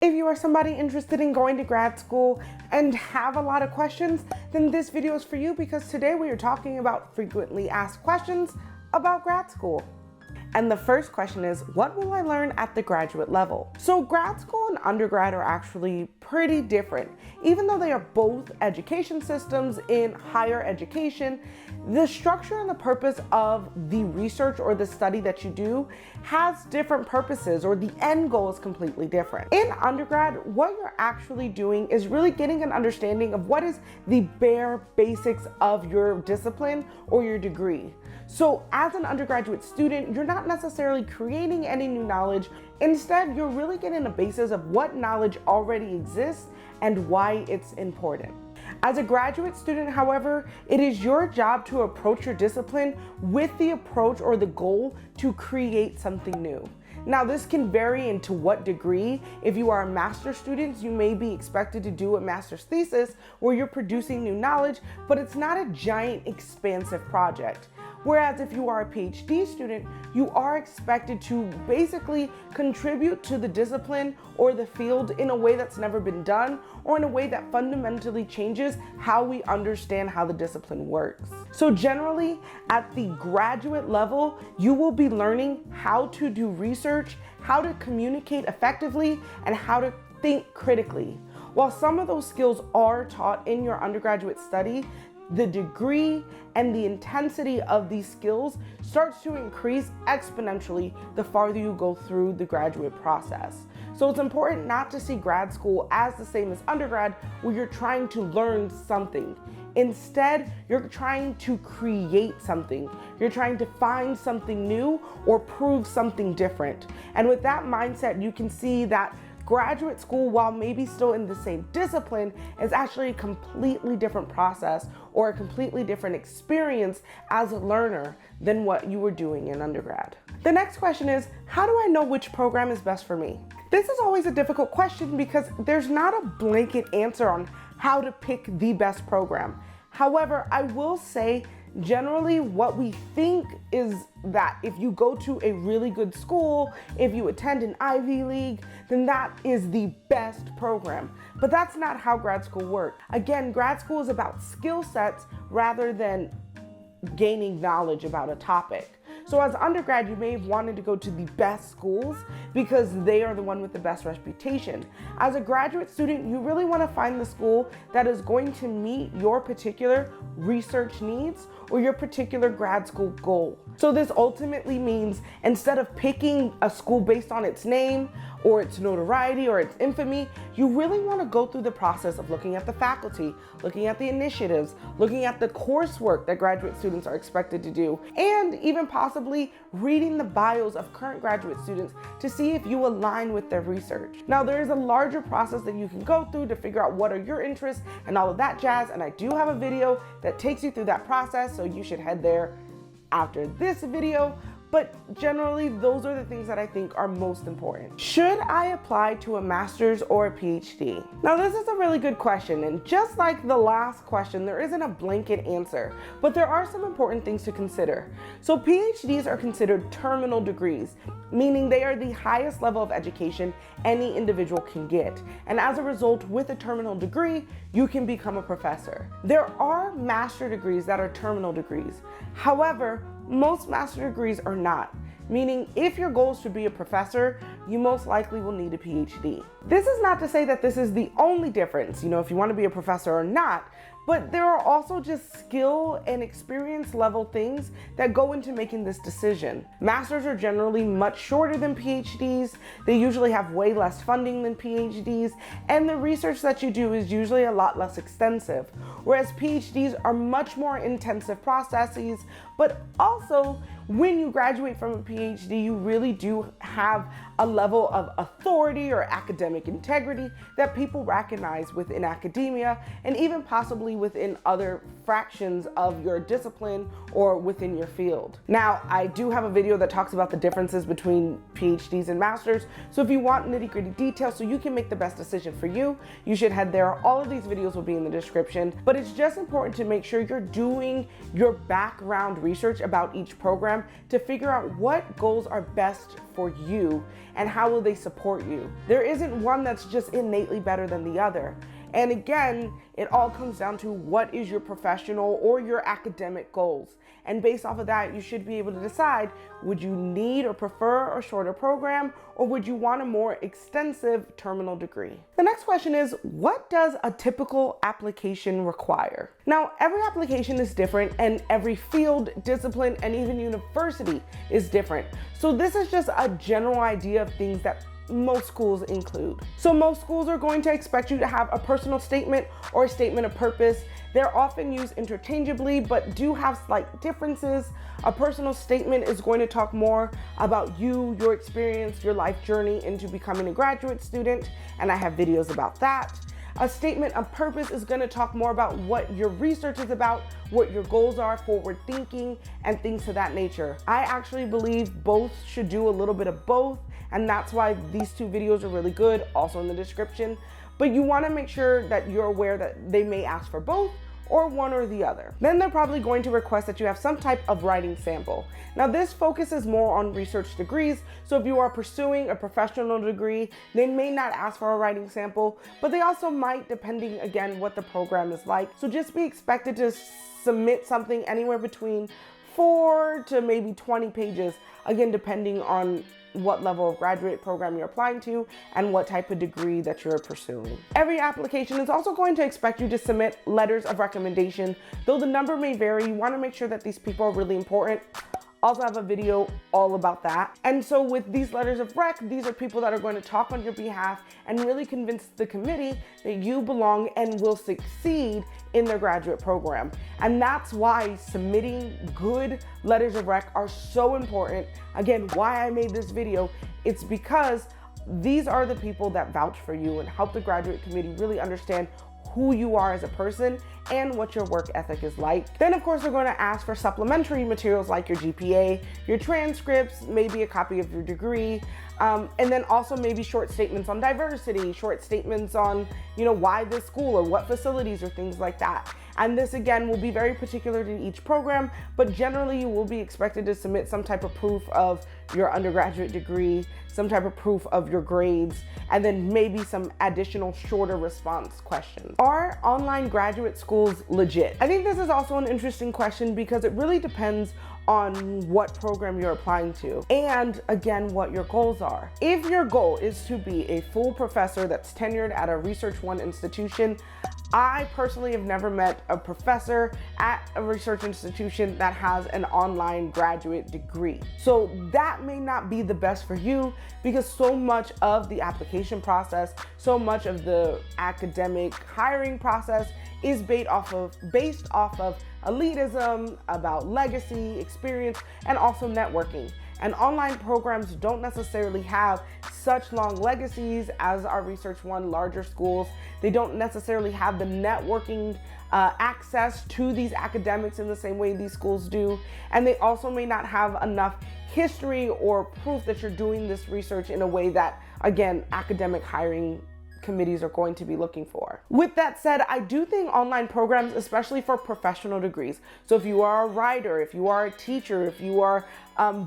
If you are somebody interested in going to grad school and have a lot of questions, then this video is for you because today we are talking about frequently asked questions about grad school. And the first question is, what will I learn at the graduate level? So grad school and undergrad are actually pretty different. Even though they are both education systems in higher education, the structure and the purpose of the research or the study that you do has different purposes, or the end goal is completely different. In undergrad, what you're actually doing is really getting an understanding of what is the bare basics of your discipline or your degree. So as an undergraduate student, you're not necessarily creating any new knowledge. Instead, you're really getting a basis of what knowledge already exists and why it's important. As a graduate student, however, it is your job to approach your discipline with the approach or the goal to create something new. Now, this can vary into what degree. If you are a master's student, you may be expected to do a master's thesis where you're producing new knowledge, but it's not a giant, expansive project. Whereas if you are a PhD student, you are expected to basically contribute to the discipline or the field in a way that's never been done, or in a way that fundamentally changes how we understand how the discipline works. So generally, at the graduate level, you will be learning how to do research, how to communicate effectively, and how to think critically. While some of those skills are taught in your undergraduate study, the degree and the intensity of these skills starts to increase exponentially the farther you go through the graduate process. So it's important not to see grad school as the same as undergrad, where you're trying to learn something. Instead, you're trying to create something. You're trying to find something new or prove something different. And with that mindset, you can see that graduate school, while maybe still in the same discipline, is actually a completely different process or a completely different experience as a learner than what you were doing in undergrad. The next question is, how do I know which program is best for me? This is always a difficult question because there's not a blanket answer on how to pick the best program. However, I will say generally what we think is that if you go to a really good school, if you attend an Ivy League, then that is the best program. But that's not how grad school works. Again, grad school is about skill sets rather than gaining knowledge about a topic. So as undergrad, you may have wanted to go to the best schools because they are the one with the best reputation. As a graduate student, you really want to find the school that is going to meet your particular research needs or your particular grad school goal. So this ultimately means instead of picking a school based on its name or its notoriety or its infamy, you really want to go through the process of looking at the faculty, looking at the initiatives, looking at the coursework that graduate students are expected to do, and even possibly reading the bios of current graduate students to see if you align with their research. Now, there is a larger process that you can go through to figure out what are your interests and all of that jazz, and I do have a video that takes you through that process, so you should head there after this video. But generally, those are the things that I think are most important. Should I apply to a master's or a PhD? Now, this is a really good question, and just like the last question, there isn't a blanket answer, but there are some important things to consider. So PhDs are considered terminal degrees, meaning they are the highest level of education any individual can get. And as a result, with a terminal degree, you can become a professor. There are master degrees that are terminal degrees. However, most master degrees are not, meaning if your goal is to be a professor, you most likely will need a PhD. This is not to say that this is the only difference, if you want to be a professor or not, but there are also just skill and experience level things that go into making this decision. Masters are generally much shorter than PhDs. They usually have way less funding than PhDs, and the research that you do is usually a lot less extensive. Whereas PhDs are much more intensive processes, but also when you graduate from a PhD, you really do have a level of authority or academic integrity that people recognize within academia and even possibly within other fractions of your discipline or within your field. Now, I do have a video that talks about the differences between PhDs and masters, so if you want nitty-gritty details so you can make the best decision for you, you should head there. All of these videos will be in the description, but it's just important to make sure you're doing your background research about each program to figure out what goals are best for for you, and how will they support you? There isn't one that's just innately better than the other. And again, it all comes down to what is your professional or your academic goals. And based off of that, you should be able to decide, would you need or prefer a shorter program, or would you want a more extensive terminal degree? The next question is, what does a typical application require? Now, every application is different, and every field, discipline, and even university is different. So this is just a general idea of things that most schools include. So most schools are going to expect you to have a personal statement or a statement of purpose. They're often used interchangeably, but do have slight differences. A personal statement is going to talk more about you, your experience, your life journey into becoming a graduate student, and I have videos about that. A statement of purpose is going to talk more about what your research is about, what your goals are, forward thinking, and things of that nature. I actually believe both should do a little bit of both, and that's why these two videos are really good, also in the description. But you want to make sure that you're aware that they may ask for both or one or the other. Then they're probably going to request that you have some type of writing sample. Now this focuses more on research degrees, so if you are pursuing a professional degree, they may not ask for a writing sample, but they also might, depending again what the program is like. So just be expected to submit something anywhere between 4 to maybe 20 pages, again depending on what level of graduate program you're applying to and what type of degree that you're pursuing. Every application is also going to expect you to submit letters of recommendation. Though the number may vary, you want to make sure that these people are really important. Also have a video all about that. And so with these letters of rec, these are people that are going to talk on your behalf and really convince the committee that you belong and will succeed in their graduate program. And that's why submitting good letters of rec are so important. Again, why I made this video, it's because these are the people that vouch for you and help the graduate committee really understand who you are as a person and what your work ethic is like. Then of course they're going to ask for supplementary materials like your GPA, your transcripts, maybe a copy of your degree, and then also maybe short statements on diversity, short statements on, why this school or what facilities or things like that. And this again will be very particular to each program, but generally you will be expected to submit some type of proof of your undergraduate degree, some type of proof of your grades, and then maybe some additional shorter response questions. Are online graduate schools legit? I think this is also an interesting question because it really depends on what program you're applying to and again what your goals are. If your goal is to be a full professor that's tenured at a Research 1 institution, I personally have never met a professor at a research institution that has an online graduate degree. So that may not be the best for you because so much of the application process, so much of the academic hiring process is based off of elitism, about legacy, experience, and also networking. And online programs don't necessarily have such long legacies as our Research 1 larger schools. They don't necessarily have the networking access to these academics in the same way these schools do. And they also may not have enough history or proof that you're doing this research in a way that, again, academic hiring committees are going to be looking for. With that said, I do think online programs, especially for professional degrees, so if you are a writer, if you are a teacher, if you are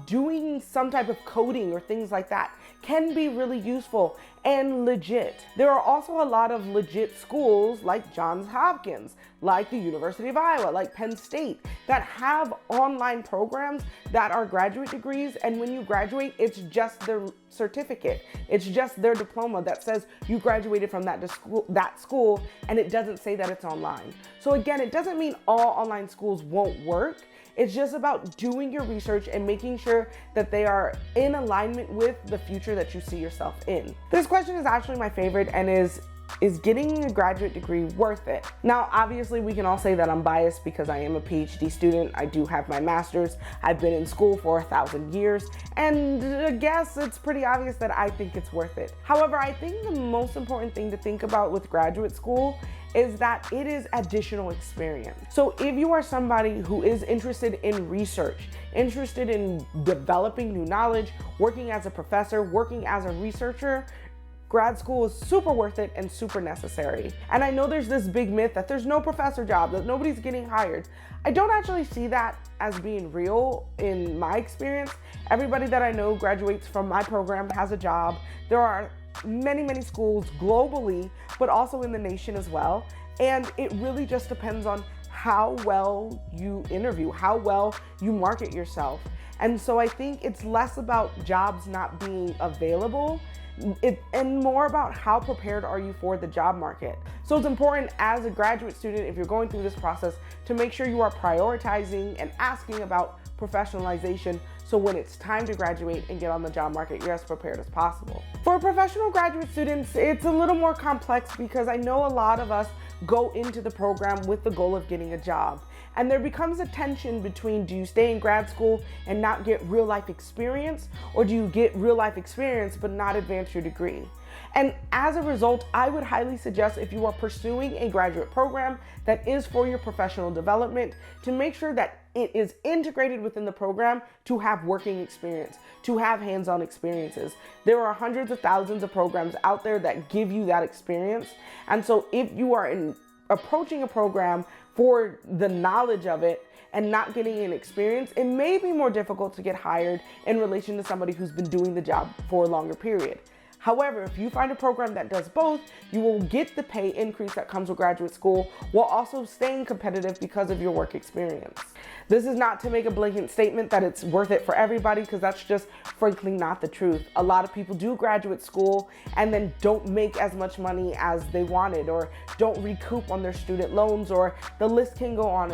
doing some type of coding or things like that, can be really useful and legit. There are also a lot of legit schools like Johns Hopkins, like the University of Iowa, like Penn State, that have online programs that are graduate degrees, and when you graduate, it's just their certificate. It's just their diploma that says you graduated from that school, and it doesn't say that it's online. So again, it doesn't mean all online schools won't work. It's just about doing your research and making sure that they are in alignment with the future that you see yourself in. This question is actually my favorite and is getting a graduate degree worth it? Now, obviously we can all say that I'm biased because I am a PhD student. I do have my master's. I've been in school for 1,000 years, and I guess it's pretty obvious that I think it's worth it. However, I think the most important thing to think about with graduate school is that it is additional experience. So if you are somebody who is interested in research, interested in developing new knowledge, working as a professor, working as a researcher, grad school is super worth it and super necessary. And I know there's this big myth that there's no professor job, that nobody's getting hired. I don't actually see that as being real in my experience. Everybody that I know graduates from my program has a job. There are many schools globally, but also in the nation as well. And it really just depends on how well you interview, how well you market yourself. And so I think it's less about jobs not being available and more about how prepared are you for the job market. So it's important as a graduate student, if you're going through this process, to make sure you are prioritizing and asking about professionalization, so when it's time to graduate and get on the job market, you're as prepared as possible. For professional graduate students, it's a little more complex because I know a lot of us go into the program with the goal of getting a job. And there becomes a tension between, do you stay in grad school and not get real life experience, or do you get real life experience but not advance your degree? And as a result, I would highly suggest, if you are pursuing a graduate program that is for your professional development, to make sure that it is integrated within the program to have working experience, to have hands-on experiences. There are hundreds of thousands of programs out there that give you that experience. And so if you are approaching a program for the knowledge of it and not getting an experience, it may be more difficult to get hired in relation to somebody who's been doing the job for a longer period. However, if you find a program that does both, you will get the pay increase that comes with graduate school while also staying competitive because of your work experience. This is not to make a blanket statement that it's worth it for everybody, because that's just frankly not the truth. A lot of people do graduate school and then don't make as much money as they wanted, or don't recoup on their student loans, or the list can go on.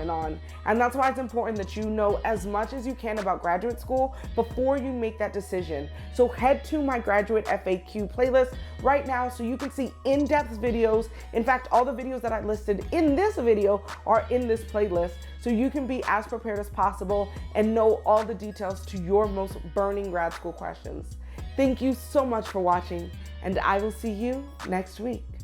And that's why it's important that you know as much as you can about graduate school before you make that decision. So head to my graduate FAQ playlist right now so you can see in-depth videos. In fact, all the videos that I listed in this video are in this playlist, so you can be as prepared as possible and know all the details to your most burning grad school questions. Thank you so much for watching, and I will see you next week.